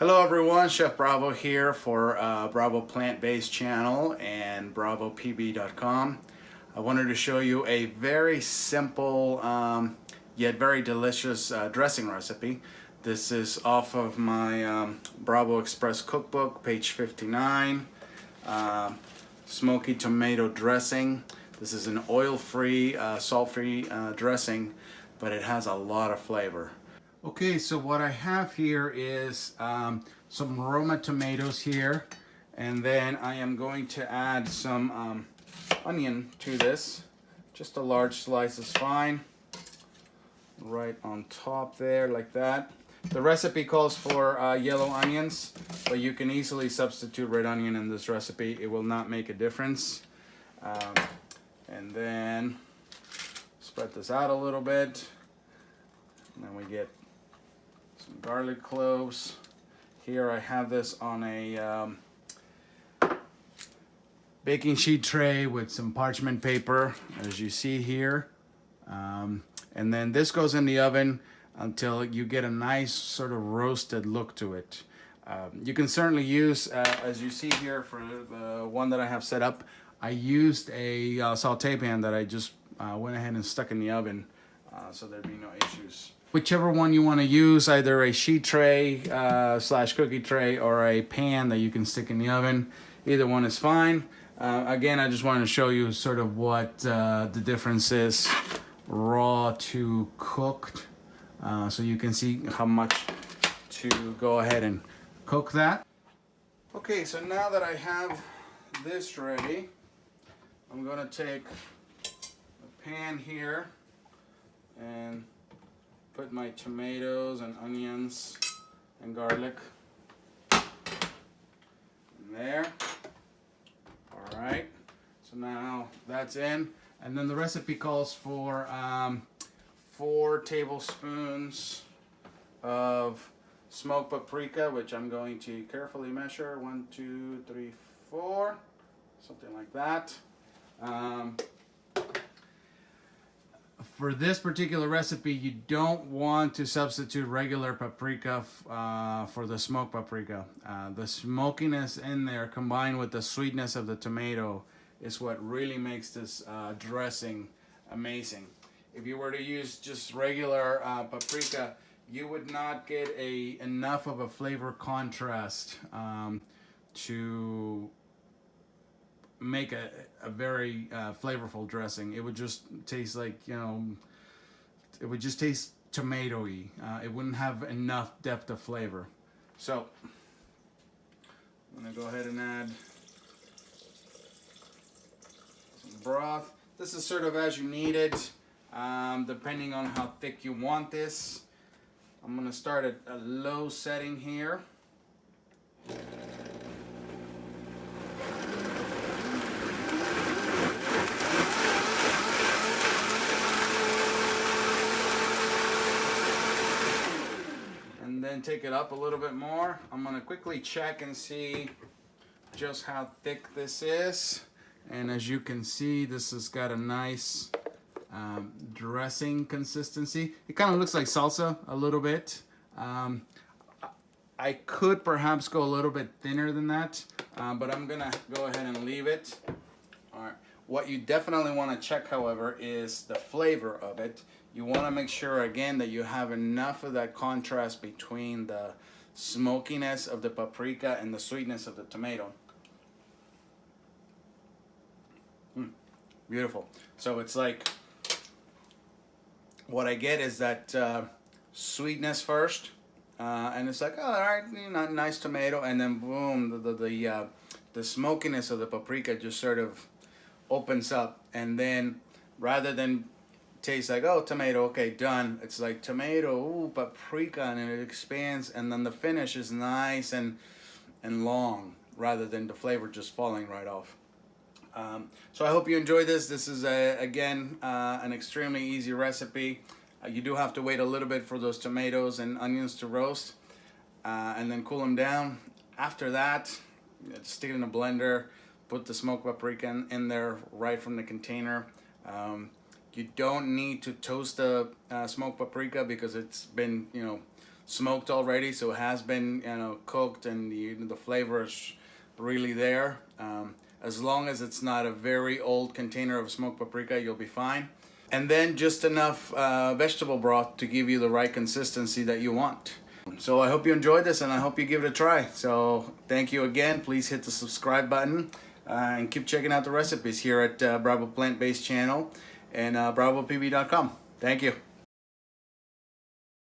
Hello everyone, Chef Bravo here for Bravo Plant-Based Channel and BravoPB.com. I wanted to show you a very simple yet very delicious dressing recipe. This is off of my Bravo Express cookbook, page 59. Smoky tomato dressing. This is an oil-free, salt-free dressing, but it has a lot of flavor. Okay, so what I have here is some Roma tomatoes here, and then I am going to add some onion to this. Just a large slice is fine. Right on top there, like that. The recipe calls for yellow onions, but you can easily substitute red onion in this recipe. It will not make a difference. And then spread this out a little bit. And then we get some garlic cloves. Here I have this on a baking sheet tray with some parchment paper, as you see here. And then this goes in the oven until you get a nice sort of roasted look to it. You can certainly use, as you see here for the one that I have set up, I used a saute pan that I just went ahead and stuck in the oven so there'd be no issues. Whichever one you want to use, either a sheet tray slash cookie tray or a pan that you can stick in the oven, either one is fine. Again, I just wanted to show you sort of what the difference is raw to cooked, so you can see how much to go ahead and cook that. Okay, so now that I have this ready, I'm going to take a pan here and put my tomatoes and onions and garlic in there. All right, so now that's in, and then the recipe calls for 4 tablespoons of smoked paprika, which I'm going to carefully measure. 1, 2, 3, 4, something like that. For this particular recipe, you don't want to substitute regular paprika for the smoked paprika. The smokiness in there combined with the sweetness of the tomato is what really makes this dressing amazing. If you were to use just regular paprika, you would not get enough of a flavor contrast to make a very flavorful dressing. It would just taste like, you know, it would just taste tomatoey. It wouldn't have enough depth of flavor. So I'm gonna go ahead and add some broth. This is sort of as you need it, depending on how thick you want this. I'm gonna start at a low setting here. Then take it up a little bit more. I'm gonna quickly check and see just how thick this is. And as you can see, this has got a nice dressing consistency. It kind of looks like salsa a little bit. I could perhaps go a little bit thinner than that, but I'm gonna go ahead and leave it. All right. What you definitely want to check, however, is the flavor of it. You want to make sure, again, that you have enough of that contrast between the smokiness of the paprika and the sweetness of the tomato. Beautiful. So it's like, what I get is that sweetness first, and it's like, oh, all right, you know, nice tomato, and then boom, the smokiness of the paprika just sort of opens up, and then rather than taste like, oh, tomato, okay, done, it's like tomato, ooh, paprika, and it expands, and then the finish is nice and long, rather than the flavor just falling right off. So I hope you enjoy this. This is again an extremely easy recipe. You do have to wait a little bit for those tomatoes and onions to roast, and then cool them down. After that, stick it in a blender. Put the smoked paprika in there right from the container. You don't need to toast the smoked paprika because it's been, you know, smoked already, so it has been cooked, and the flavor is really there. As long as it's not a very old container of smoked paprika, you'll be fine. And then just enough vegetable broth to give you the right consistency that you want. So I hope you enjoyed this, and I hope you give it a try. So thank you again. Please hit the subscribe button and keep checking out the recipes here at Bravo Plant Based Channel and BravoPB.com. Thank you.